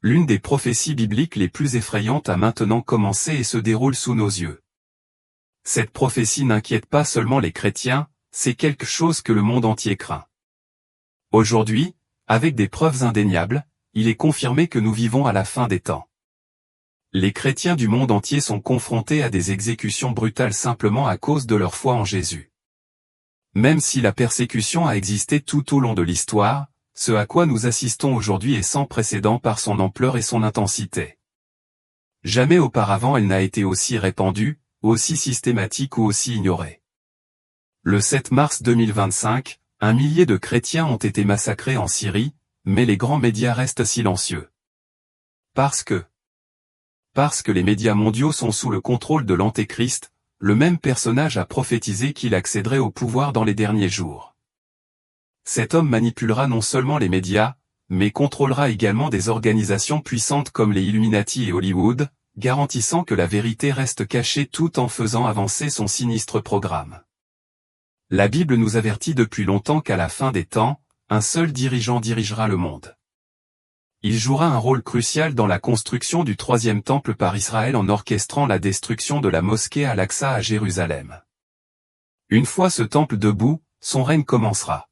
L'une des prophéties bibliques les plus effrayantes a maintenant commencé et se déroule sous nos yeux. Cette prophétie n'inquiète pas seulement les chrétiens, c'est quelque chose que le monde entier craint. Aujourd'hui, avec des preuves indéniables, il est confirmé que nous vivons à la fin des temps. Les chrétiens du monde entier sont confrontés à des exécutions brutales simplement à cause de leur foi en Jésus. Même si la persécution a existé tout au long de l'histoire, ce à quoi nous assistons aujourd'hui est sans précédent par son ampleur et son intensité. Jamais auparavant elle n'a été aussi répandue, aussi systématique ou aussi ignorée. Le 7 mars 2025, 1 millier de chrétiens ont été massacrés en Syrie, mais les grands médias restent silencieux. Parce que les médias mondiaux sont sous le contrôle de l'Antéchrist, le même personnage a prophétisé qu'il accéderait au pouvoir dans les derniers jours. Cet homme manipulera non seulement les médias, mais contrôlera également des organisations puissantes comme les Illuminati et Hollywood, garantissant que la vérité reste cachée tout en faisant avancer son sinistre programme. La Bible nous avertit depuis longtemps qu'à la fin des temps, un seul dirigeant dirigera le monde. Il jouera un rôle crucial dans la construction du troisième temple par Israël en orchestrant la destruction de la mosquée Al-Aqsa à Jérusalem. Une fois ce temple debout, son règne commencera.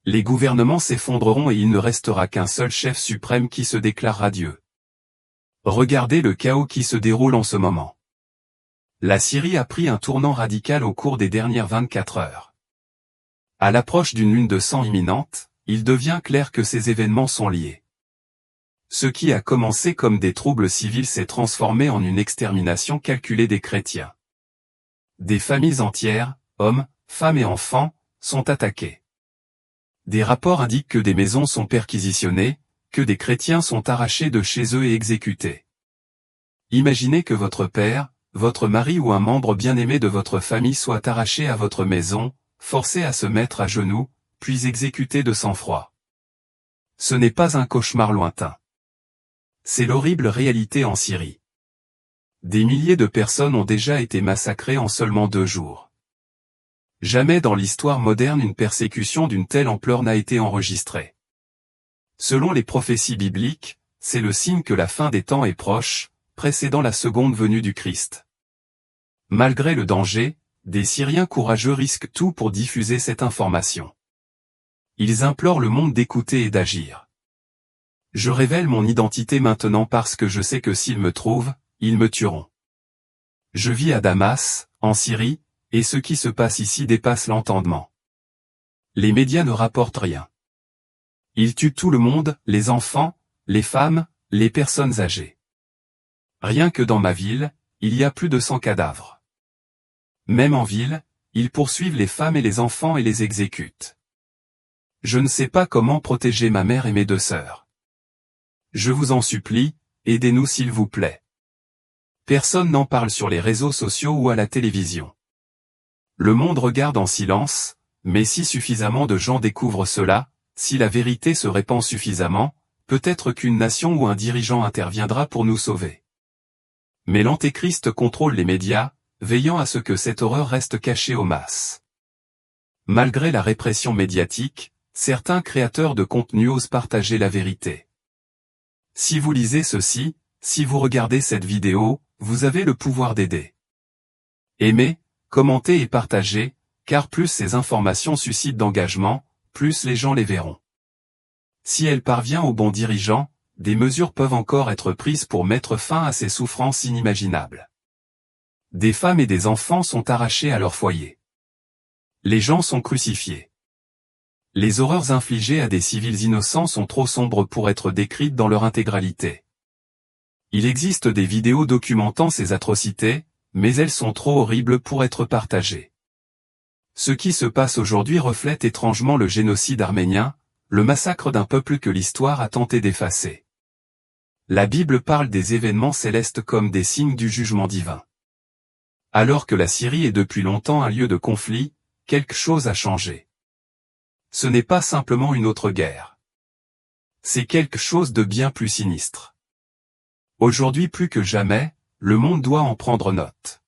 Les gouvernements s'effondreront et il ne restera qu'un seul chef suprême qui se déclarera Dieu. Regardez le chaos qui se déroule en ce moment. La Syrie a pris un tournant radical au cours des dernières 24 heures. À l'approche d'une lune de sang imminente, il devient clair que ces événements sont liés. Ce qui a commencé comme des troubles civils s'est transformé en une extermination calculée des chrétiens. Des familles entières, hommes, femmes et enfants, sont attaqués. Des rapports indiquent que des maisons sont perquisitionnées, que des chrétiens sont arrachés de chez eux et exécutés. Imaginez que votre père, votre mari ou un membre bien-aimé de votre famille soit arraché à votre maison, forcé à se mettre à genoux, puis exécuté de sang-froid. Ce n'est pas un cauchemar lointain. C'est l'horrible réalité en Syrie. Des milliers de personnes ont déjà été massacrées en seulement 2 jours. Jamais dans l'histoire moderne une persécution d'une telle ampleur n'a été enregistrée. Selon les prophéties bibliques, c'est le signe que la fin des temps est proche, précédant la seconde venue du Christ. Malgré le danger, des Syriens courageux risquent tout pour diffuser cette information. Ils implorent le monde d'écouter et d'agir. Je révèle mon identité maintenant parce que je sais que s'ils me trouvent, ils me tueront. Je vis à Damas, en Syrie, et ce qui se passe ici dépasse l'entendement. Les médias ne rapportent rien. Ils tuent tout le monde, les enfants, les femmes, les personnes âgées. Rien que dans ma ville, il y a plus de 100 cadavres. Même en ville, ils poursuivent les femmes et les enfants et les exécutent. Je ne sais pas comment protéger ma mère et mes 2 sœurs. Je vous en supplie, aidez-nous s'il vous plaît. Personne n'en parle sur les réseaux sociaux ou à la télévision. Le monde regarde en silence, mais si suffisamment de gens découvrent cela, si la vérité se répand suffisamment, peut-être qu'une nation ou un dirigeant interviendra pour nous sauver. Mais l'Antéchrist contrôle les médias, veillant à ce que cette horreur reste cachée aux masses. Malgré la répression médiatique, certains créateurs de contenu osent partager la vérité. Si vous lisez ceci, si vous regardez cette vidéo, vous avez le pouvoir d'aider. Aimez, commentez et partagez, car plus ces informations suscitent d'engagement, plus les gens les verront. Si elle parvient aux bons dirigeants, des mesures peuvent encore être prises pour mettre fin à ces souffrances inimaginables. Des femmes et des enfants sont arrachés à leur foyer. Les gens sont crucifiés. Les horreurs infligées à des civils innocents sont trop sombres pour être décrites dans leur intégralité. Il existe des vidéos documentant ces atrocités, mais elles sont trop horribles pour être partagées. Ce qui se passe aujourd'hui reflète étrangement le génocide arménien, le massacre d'un peuple que l'histoire a tenté d'effacer. La Bible parle des événements célestes comme des signes du jugement divin. Alors que la Syrie est depuis longtemps un lieu de conflit, quelque chose a changé. Ce n'est pas simplement une autre guerre. C'est quelque chose de bien plus sinistre. Aujourd'hui plus que jamais, le monde doit en prendre note.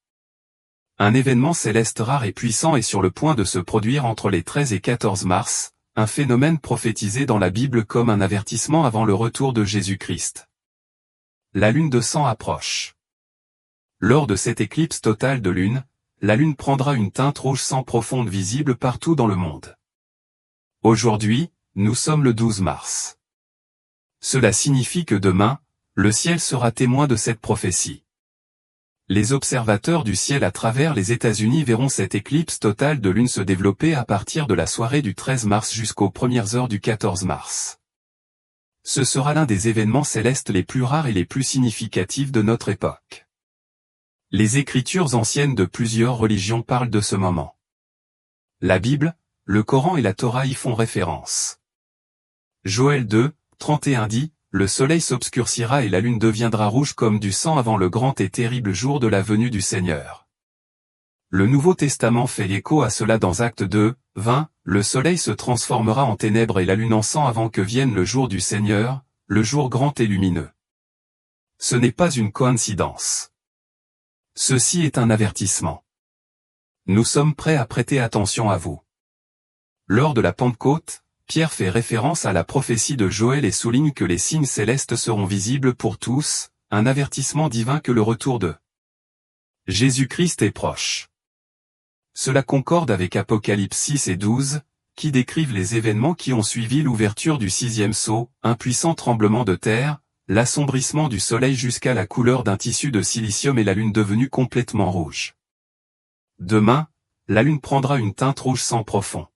Un événement céleste rare et puissant est sur le point de se produire entre les 13 et 14 mars, un phénomène prophétisé dans la Bible comme un avertissement avant le retour de Jésus-Christ. La lune de sang approche. Lors de cette éclipse totale de lune, la lune prendra une teinte rouge sang profonde visible partout dans le monde. Aujourd'hui, nous sommes le 12 mars. Cela signifie que demain, le ciel sera témoin de cette prophétie. Les observateurs du ciel à travers les États-Unis verront cette éclipse totale de lune se développer à partir de la soirée du 13 mars jusqu'aux premières heures du 14 mars. Ce sera l'un des événements célestes les plus rares et les plus significatifs de notre époque. Les écritures anciennes de plusieurs religions parlent de ce moment. La Bible, le Coran et la Torah y font référence. Joël 2, 31 dit, « Le soleil s'obscurcira et la lune deviendra rouge comme du sang avant le grand et terrible jour de la venue du Seigneur. » Le Nouveau Testament fait écho à cela dans Actes 2, 20, « Le soleil se transformera en ténèbres et la lune en sang avant que vienne le jour du Seigneur, le jour grand et lumineux. » Ce n'est pas une coïncidence. Ceci est un avertissement. Nous sommes prêts à prêter attention à vous. Lors de la Pentecôte, Pierre fait référence à la prophétie de Joël et souligne que les signes célestes seront visibles pour tous, un avertissement divin que le retour de Jésus-Christ est proche. Cela concorde avec Apocalypse 6 et 12, qui décrivent les événements qui ont suivi l'ouverture du sixième sceau, un puissant tremblement de terre, l'assombrissement du soleil jusqu'à la couleur d'un tissu de silicium et la lune devenue complètement rouge. Demain, la lune prendra une teinte rouge sang profond.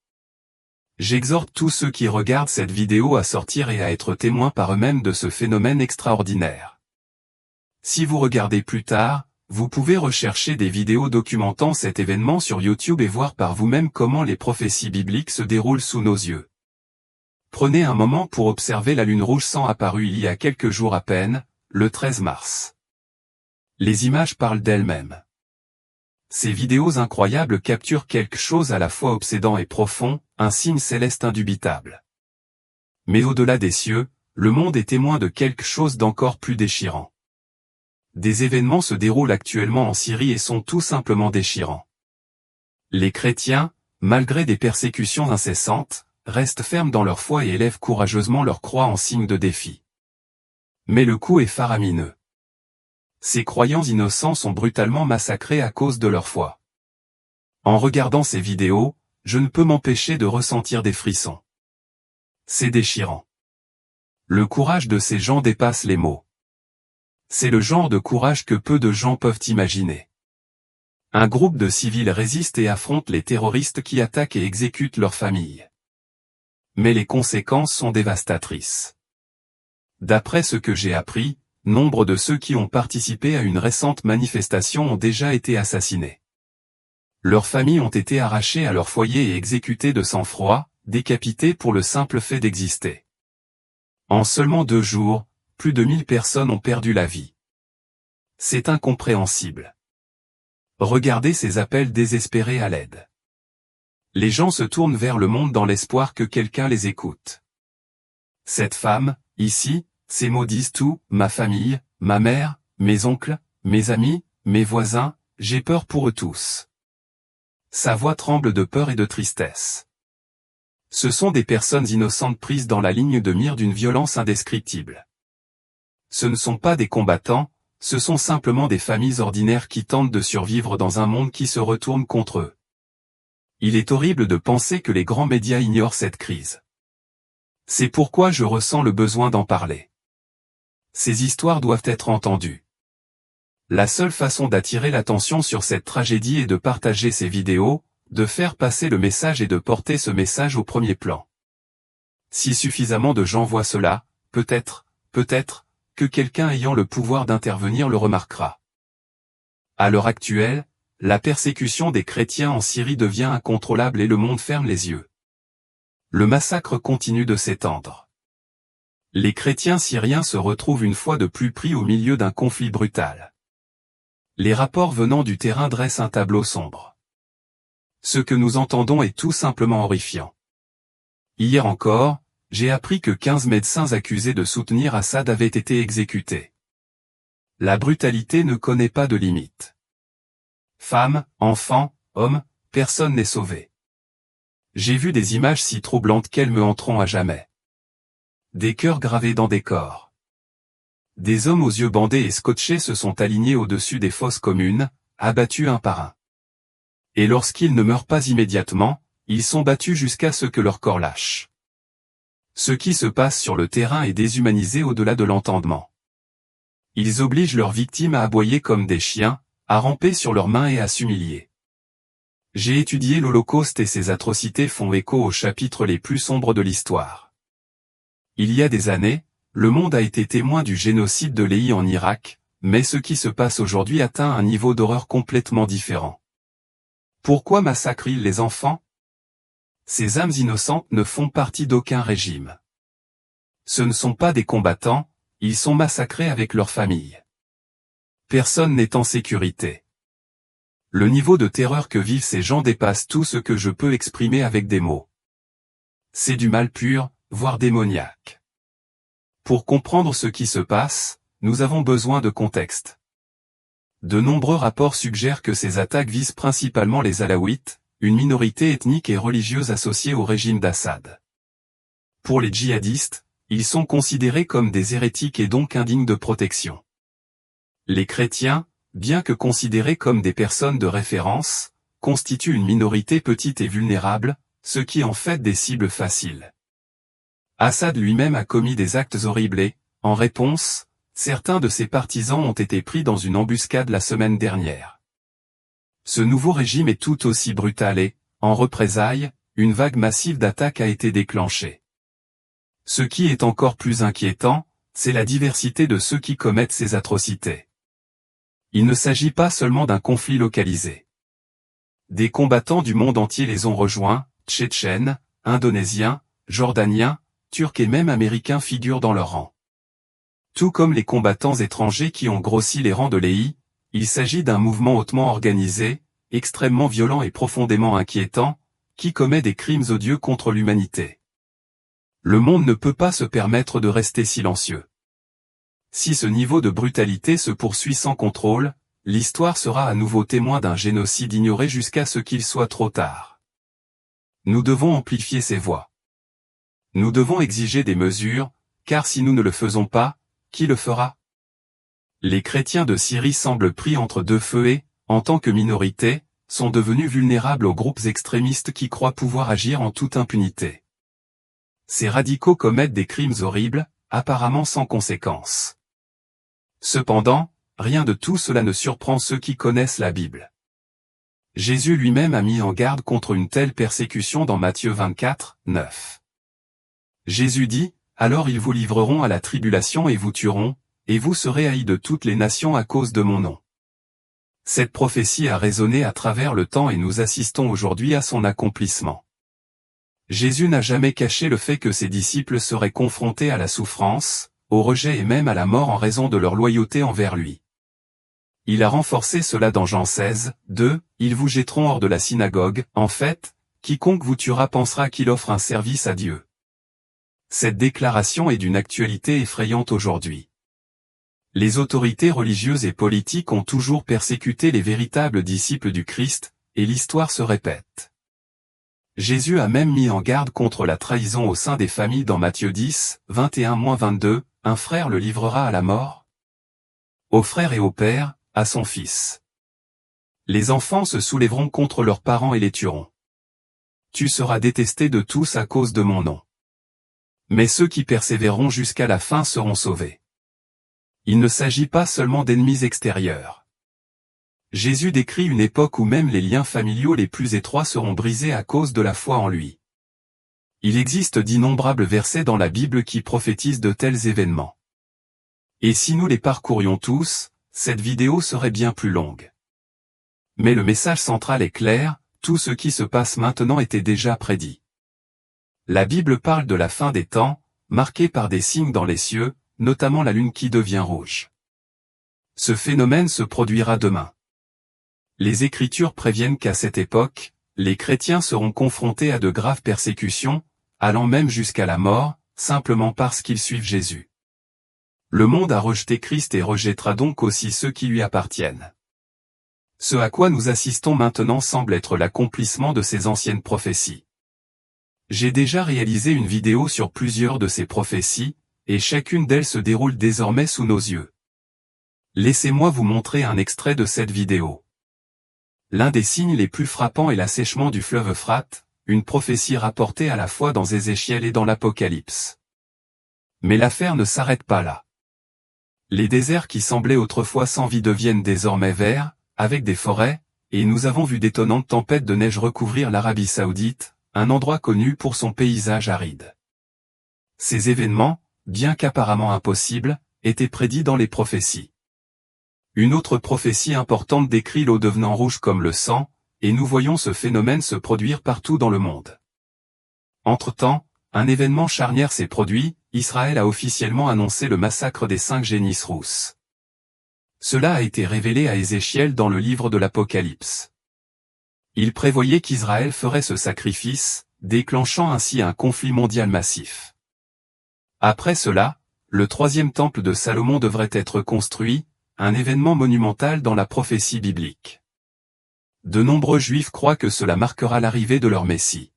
J'exhorte tous ceux qui regardent cette vidéo à sortir et à être témoins par eux-mêmes de ce phénomène extraordinaire. Si vous regardez plus tard, vous pouvez rechercher des vidéos documentant cet événement sur YouTube et voir par vous-même comment les prophéties bibliques se déroulent sous nos yeux. Prenez un moment pour observer la lune rouge sang apparue il y a quelques jours à peine, le 13 mars. Les images parlent d'elles-mêmes. Ces vidéos incroyables capturent quelque chose à la fois obsédant et profond, un signe céleste indubitable. Mais au-delà des cieux, le monde est témoin de quelque chose d'encore plus déchirant. Des événements se déroulent actuellement en Syrie et sont tout simplement déchirants. Les chrétiens, malgré des persécutions incessantes, restent fermes dans leur foi et élèvent courageusement leur croix en signe de défi. Mais le coup est faramineux. Ces croyants innocents sont brutalement massacrés à cause de leur foi. En regardant ces vidéos, je ne peux m'empêcher de ressentir des frissons. C'est déchirant. Le courage de ces gens dépasse les mots. C'est le genre de courage que peu de gens peuvent imaginer. Un groupe de civils résiste et affronte les terroristes qui attaquent et exécutent leurs familles. Mais les conséquences sont dévastatrices. D'après ce que j'ai appris, nombre de ceux qui ont participé à une récente manifestation ont déjà été assassinés. Leurs familles ont été arrachées à leur foyer et exécutées de sang-froid, décapitées pour le simple fait d'exister. En seulement 2 jours, plus de 1000 personnes ont perdu la vie. C'est incompréhensible. Regardez ces appels désespérés à l'aide. Les gens se tournent vers le monde dans l'espoir que quelqu'un les écoute. Cette femme, ici, ces mots disent tout, ma famille, ma mère, mes oncles, mes amis, mes voisins, j'ai peur pour eux tous. Sa voix tremble de peur et de tristesse. Ce sont des personnes innocentes prises dans la ligne de mire d'une violence indescriptible. Ce ne sont pas des combattants, ce sont simplement des familles ordinaires qui tentent de survivre dans un monde qui se retourne contre eux. Il est horrible de penser que les grands médias ignorent cette crise. C'est pourquoi je ressens le besoin d'en parler. Ces histoires doivent être entendues. La seule façon d'attirer l'attention sur cette tragédie est de partager ces vidéos, de faire passer le message et de porter ce message au premier plan. Si suffisamment de gens voient cela, peut-être, que quelqu'un ayant le pouvoir d'intervenir le remarquera. À l'heure actuelle, la persécution des chrétiens en Syrie devient incontrôlable et le monde ferme les yeux. Le massacre continue de s'étendre. Les chrétiens syriens se retrouvent une fois de plus pris au milieu d'un conflit brutal. Les rapports venant du terrain dressent un tableau sombre. Ce que nous entendons est tout simplement horrifiant. Hier encore, j'ai appris que 15 médecins accusés de soutenir Assad avaient été exécutés. La brutalité ne connaît pas de limite. Femmes, enfants, hommes, personne n'est sauvé. J'ai vu des images si troublantes qu'elles me hanteront à jamais. Des cœurs gravés dans des corps. Des hommes aux yeux bandés et scotchés se sont alignés au-dessus des fosses communes, abattus un par un. Et lorsqu'ils ne meurent pas immédiatement, ils sont battus jusqu'à ce que leur corps lâche. Ce qui se passe sur le terrain est déshumanisé au-delà de l'entendement. Ils obligent leurs victimes à aboyer comme des chiens, à ramper sur leurs mains et à s'humilier. J'ai étudié l'Holocauste et ses atrocités font écho aux chapitres les plus sombres de l'histoire. Il y a des années, le monde a été témoin du génocide de Lehi en Irak, mais ce qui se passe aujourd'hui atteint un niveau d'horreur complètement différent. Pourquoi massacrent-ils les enfants? Ces âmes innocentes ne font partie d'aucun régime. Ce ne sont pas des combattants, ils sont massacrés avec leurs familles. Personne n'est en sécurité. Le niveau de terreur que vivent ces gens dépasse tout ce que je peux exprimer avec des mots. C'est du mal pur, voire démoniaque. Pour comprendre ce qui se passe, nous avons besoin de contexte. De nombreux rapports suggèrent que ces attaques visent principalement les Alaouites, une minorité ethnique et religieuse associée au régime d'Assad. Pour les djihadistes, ils sont considérés comme des hérétiques et donc indignes de protection. Les chrétiens, bien que considérés comme des personnes de référence, constituent une minorité petite et vulnérable, ce qui en fait des cibles faciles. Assad lui-même a commis des actes horribles et, en réponse, certains de ses partisans ont été pris dans une embuscade la semaine dernière. Ce nouveau régime est tout aussi brutal et, en représailles, une vague massive d'attaques a été déclenchée. Ce qui est encore plus inquiétant, c'est la diversité de ceux qui commettent ces atrocités. Il ne s'agit pas seulement d'un conflit localisé. Des combattants du monde entier les ont rejoints, Tchétchènes, Indonésiens, Jordaniens, Turcs et même Américains figurent dans leurs rangs. Tout comme les combattants étrangers qui ont grossi les rangs de Lehi, il s'agit d'un mouvement hautement organisé, extrêmement violent et profondément inquiétant, qui commet des crimes odieux contre l'humanité. Le monde ne peut pas se permettre de rester silencieux. Si ce niveau de brutalité se poursuit sans contrôle, l'histoire sera à nouveau témoin d'un génocide ignoré jusqu'à ce qu'il soit trop tard. Nous devons amplifier ces voix. Nous devons exiger des mesures, car si nous ne le faisons pas, qui le fera? Les chrétiens de Syrie semblent pris entre deux feux et, en tant que minorité, sont devenus vulnérables aux groupes extrémistes qui croient pouvoir agir en toute impunité. Ces radicaux commettent des crimes horribles, apparemment sans conséquence. Cependant, rien de tout cela ne surprend ceux qui connaissent la Bible. Jésus lui-même a mis en garde contre une telle persécution dans Matthieu 24, 9. Jésus dit, « Alors ils vous livreront à la tribulation et vous tueront, et vous serez haïs de toutes les nations à cause de mon nom. » Cette prophétie a résonné à travers le temps et nous assistons aujourd'hui à son accomplissement. Jésus n'a jamais caché le fait que ses disciples seraient confrontés à la souffrance, au rejet et même à la mort en raison de leur loyauté envers lui. Il a renforcé cela dans Jean 16, 2, « Ils vous jetteront hors de la synagogue, en fait, quiconque vous tuera pensera qu'il offre un service à Dieu. » Cette déclaration est d'une actualité effrayante aujourd'hui. Les autorités religieuses et politiques ont toujours persécuté les véritables disciples du Christ, et l'histoire se répète. Jésus a même mis en garde contre la trahison au sein des familles dans Matthieu 10, 21-22, « Un frère le livrera à la mort? Au frère et au père, à son fils. Les enfants se soulèveront contre leurs parents et les tueront. Tu seras détesté de tous à cause de mon nom. Mais ceux qui persévéreront jusqu'à la fin seront sauvés. » Il ne s'agit pas seulement d'ennemis extérieurs. Jésus décrit une époque où même les liens familiaux les plus étroits seront brisés à cause de la foi en lui. Il existe d'innombrables versets dans la Bible qui prophétisent de tels événements. Et si nous les parcourions tous, cette vidéo serait bien plus longue. Mais le message central est clair, tout ce qui se passe maintenant était déjà prédit. La Bible parle de la fin des temps, marquée par des signes dans les cieux, notamment la lune qui devient rouge. Ce phénomène se produira demain. Les Écritures préviennent qu'à cette époque, les chrétiens seront confrontés à de graves persécutions, allant même jusqu'à la mort, simplement parce qu'ils suivent Jésus. Le monde a rejeté Christ et rejettera donc aussi ceux qui lui appartiennent. Ce à quoi nous assistons maintenant semble être l'accomplissement de ces anciennes prophéties. J'ai déjà réalisé une vidéo sur plusieurs de ces prophéties, et chacune d'elles se déroule désormais sous nos yeux. Laissez-moi vous montrer un extrait de cette vidéo. L'un des signes les plus frappants est l'assèchement du fleuve Euphrate, une prophétie rapportée à la fois dans Ézéchiel et dans l'Apocalypse. Mais l'affaire ne s'arrête pas là. Les déserts qui semblaient autrefois sans vie deviennent désormais verts, avec des forêts, et nous avons vu d'étonnantes tempêtes de neige recouvrir l'Arabie Saoudite, un endroit connu pour son paysage aride. Ces événements, bien qu'apparemment impossibles, étaient prédits dans les prophéties. Une autre prophétie importante décrit l'eau devenant rouge comme le sang, et nous voyons ce phénomène se produire partout dans le monde. Entre-temps, un événement charnière s'est produit, Israël a officiellement annoncé le massacre des 5 génisses rousses. Cela a été révélé à Ézéchiel dans le livre de l'Apocalypse. Il prévoyait qu'Israël ferait ce sacrifice, déclenchant ainsi un conflit mondial massif. Après cela, le 3e temple de Salomon devrait être construit, un événement monumental dans la prophétie biblique. De nombreux Juifs croient que cela marquera l'arrivée de leur Messie.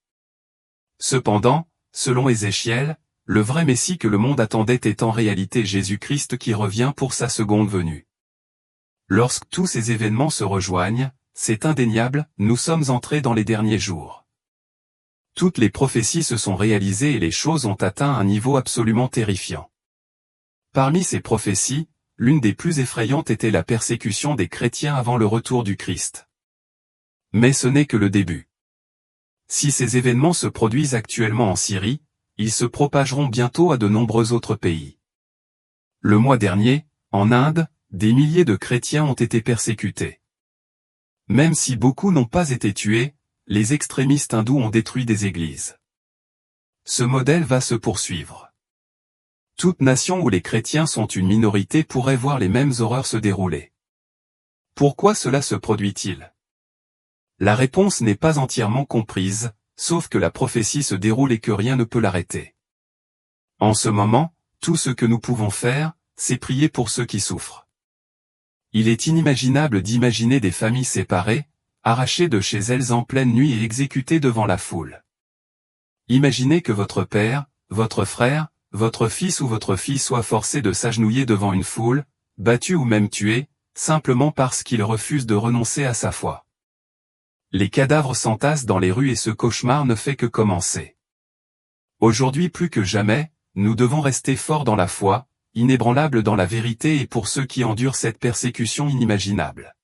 Cependant, selon Ézéchiel, le vrai Messie que le monde attendait est en réalité Jésus-Christ qui revient pour sa seconde venue. Lorsque tous ces événements se rejoignent, c'est indéniable, nous sommes entrés dans les derniers jours. Toutes les prophéties se sont réalisées et les choses ont atteint un niveau absolument terrifiant. Parmi ces prophéties, l'une des plus effrayantes était la persécution des chrétiens avant le retour du Christ. Mais ce n'est que le début. Si ces événements se produisent actuellement en Syrie, ils se propageront bientôt à de nombreux autres pays. Le mois dernier, en Inde, des milliers de chrétiens ont été persécutés. Même si beaucoup n'ont pas été tués, les extrémistes hindous ont détruit des églises. Ce modèle va se poursuivre. Toute nation où les chrétiens sont une minorité pourrait voir les mêmes horreurs se dérouler. Pourquoi cela se produit-il? La réponse n'est pas entièrement comprise, sauf que la prophétie se déroule et que rien ne peut l'arrêter. En ce moment, tout ce que nous pouvons faire, c'est prier pour ceux qui souffrent. Il est inimaginable d'imaginer des familles séparées, arrachées de chez elles en pleine nuit et exécutées devant la foule. Imaginez que votre père, votre frère, votre fils ou votre fille soit forcé de s'agenouiller devant une foule, battu ou même tué, simplement parce qu'il refuse de renoncer à sa foi. Les cadavres s'entassent dans les rues et ce cauchemar ne fait que commencer. Aujourd'hui plus que jamais, nous devons rester forts dans la foi, inébranlables dans la vérité et pour ceux qui endurent cette persécution inimaginable.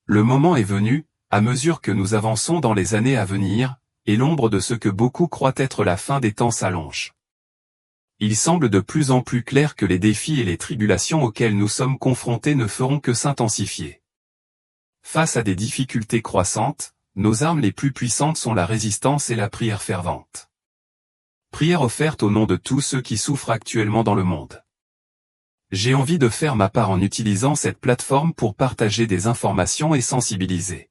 Le moment est venu, à mesure que nous avançons dans les années à venir, et l'ombre de ce que beaucoup croient être la fin des temps s'allonge. Il semble de plus en plus clair que les défis et les tribulations auxquelles nous sommes confrontés ne feront que s'intensifier. Face à des difficultés croissantes, nos armes les plus puissantes sont la résistance et la prière fervente. Prière offerte au nom de tous ceux qui souffrent actuellement dans le monde. J'ai envie de faire ma part en utilisant cette plateforme pour partager des informations et sensibiliser.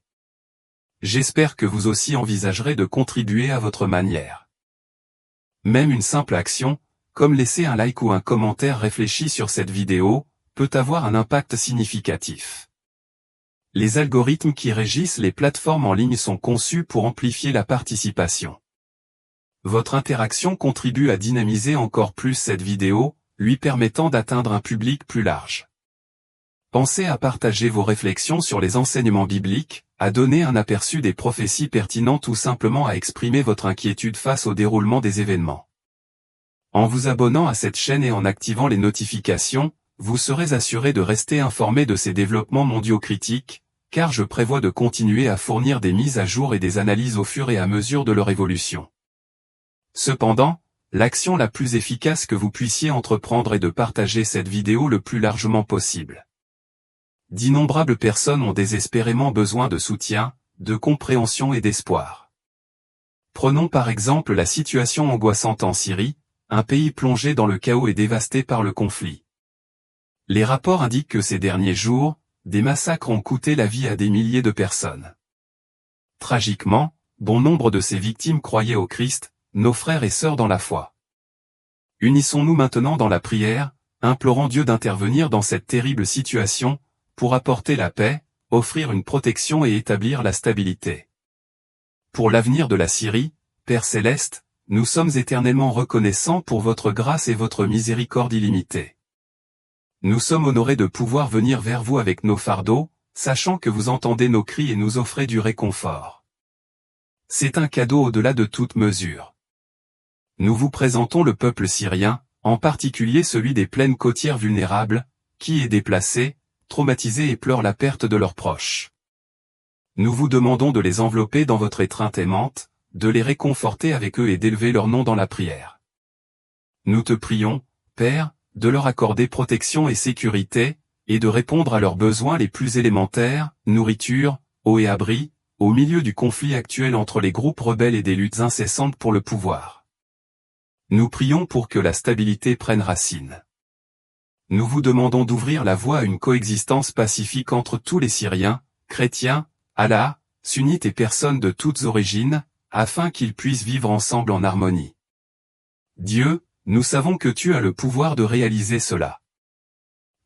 J'espère que vous aussi envisagerez de contribuer à votre manière. Même une simple action, comme laisser un like ou un commentaire réfléchi sur cette vidéo, peut avoir un impact significatif. Les algorithmes qui régissent les plateformes en ligne sont conçus pour amplifier la participation. Votre interaction contribue à dynamiser encore plus cette vidéo, lui permettant d'atteindre un public plus large. Pensez à partager vos réflexions sur les enseignements bibliques, à donner un aperçu des prophéties pertinentes ou simplement à exprimer votre inquiétude face au déroulement des événements. En vous abonnant à cette chaîne et en activant les notifications, vous serez assuré de rester informé de ces développements mondiaux critiques, car je prévois de continuer à fournir des mises à jour et des analyses au fur et à mesure de leur évolution. Cependant, l'action la plus efficace que vous puissiez entreprendre est de partager cette vidéo le plus largement possible. D'innombrables personnes ont désespérément besoin de soutien, de compréhension et d'espoir. Prenons par exemple la situation angoissante en Syrie, un pays plongé dans le chaos et dévasté par le conflit. Les rapports indiquent que ces derniers jours, des massacres ont coûté la vie à des milliers de personnes. Tragiquement, bon nombre de ces victimes croyaient au Christ, nos frères et sœurs dans la foi. Unissons-nous maintenant dans la prière, implorant Dieu d'intervenir dans cette terrible situation, pour apporter la paix, offrir une protection et établir la stabilité. Pour l'avenir de la Syrie, Père céleste, nous sommes éternellement reconnaissants pour votre grâce et votre miséricorde illimitée. Nous sommes honorés de pouvoir venir vers vous avec nos fardeaux, sachant que vous entendez nos cris et nous offrez du réconfort. C'est un cadeau au-delà de toute mesure. Nous vous présentons le peuple syrien, en particulier celui des plaines côtières vulnérables, qui est déplacé, traumatisé et pleure la perte de leurs proches. Nous vous demandons de les envelopper dans votre étreinte aimante, de les réconforter avec eux et d'élever leur nom dans la prière. Nous te prions, Père, de leur accorder protection et sécurité, et de répondre à leurs besoins les plus élémentaires, nourriture, eau et abri, au milieu du conflit actuel entre les groupes rebelles et des luttes incessantes pour le pouvoir. Nous prions pour que la stabilité prenne racine. Nous vous demandons d'ouvrir la voie à une coexistence pacifique entre tous les Syriens, chrétiens, Allah, sunnites et personnes de toutes origines, afin qu'ils puissent vivre ensemble en harmonie. Dieu, nous savons que tu as le pouvoir de réaliser cela.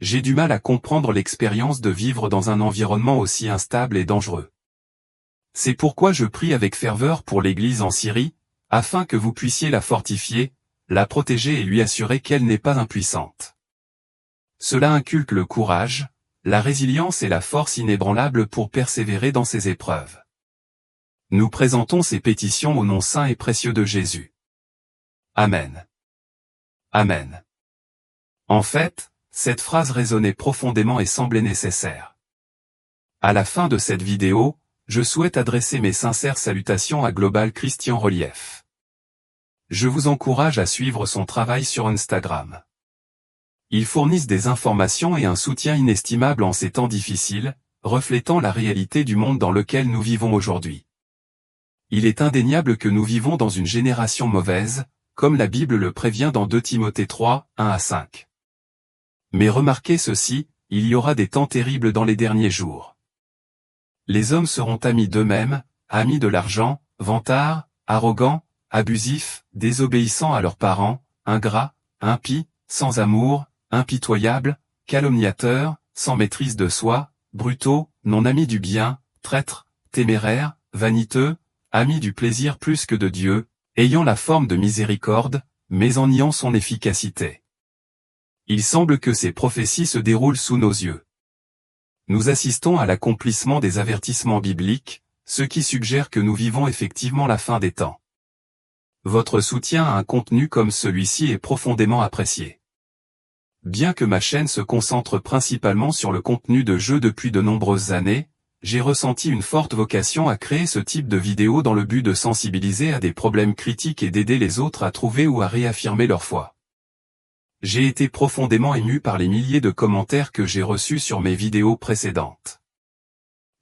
J'ai du mal à comprendre l'expérience de vivre dans un environnement aussi instable et dangereux. C'est pourquoi je prie avec ferveur pour l'Église en Syrie, afin que vous puissiez la fortifier, la protéger et lui assurer qu'elle n'est pas impuissante. Cela inculque le courage, la résilience et la force inébranlable pour persévérer dans ces épreuves. Nous présentons ces pétitions au nom saint et précieux de Jésus. Amen. Amen. En fait, cette phrase résonnait profondément et semblait nécessaire. À la fin de cette vidéo, je souhaite adresser mes sincères salutations à Global Christian Relief. Je vous encourage à suivre son travail sur Instagram. Ils fournissent des informations et un soutien inestimable en ces temps difficiles, reflétant la réalité du monde dans lequel nous vivons aujourd'hui. Il est indéniable que nous vivons dans une génération mauvaise, comme la Bible le prévient dans 2 Timothée 3, 1-5. Mais remarquez ceci, il y aura des temps terribles dans les derniers jours. Les hommes seront amis d'eux-mêmes, amis de l'argent, vantards, arrogants, abusifs, désobéissants à leurs parents, ingrats, impies, sans amour, impitoyables, calomniateurs, sans maîtrise de soi, brutaux, non amis du bien, traîtres, téméraires, vaniteux, amis du plaisir plus que de Dieu, ayant la forme de miséricorde, mais en niant son efficacité. Il semble que ces prophéties se déroulent sous nos yeux. Nous assistons à l'accomplissement des avertissements bibliques, ce qui suggère que nous vivons effectivement la fin des temps. Votre soutien à un contenu comme celui-ci est profondément apprécié. Bien que ma chaîne se concentre principalement sur le contenu de jeux depuis de nombreuses années, j'ai ressenti une forte vocation à créer ce type de vidéo dans le but de sensibiliser à des problèmes critiques et d'aider les autres à trouver ou à réaffirmer leur foi. J'ai été profondément ému par les milliers de commentaires que j'ai reçus sur mes vidéos précédentes.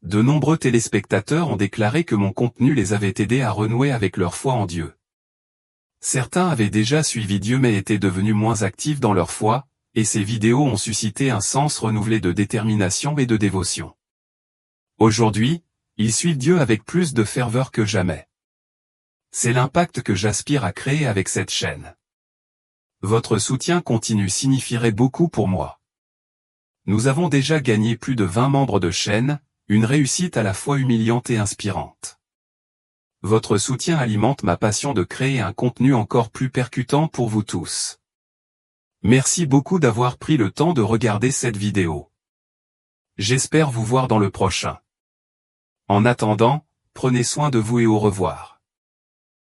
De nombreux téléspectateurs ont déclaré que mon contenu les avait aidés à renouer avec leur foi en Dieu. Certains avaient déjà suivi Dieu mais étaient devenus moins actifs dans leur foi, et ces vidéos ont suscité un sens renouvelé de détermination et de dévotion. Aujourd'hui, ils suivent Dieu avec plus de ferveur que jamais. C'est l'impact que j'aspire à créer avec cette chaîne. Votre soutien continu signifierait beaucoup pour moi. Nous avons déjà gagné plus de 20 membres de chaîne, une réussite à la fois humiliante et inspirante. Votre soutien alimente ma passion de créer un contenu encore plus percutant pour vous tous. Merci beaucoup d'avoir pris le temps de regarder cette vidéo. J'espère vous voir dans le prochain. En attendant, prenez soin de vous et au revoir.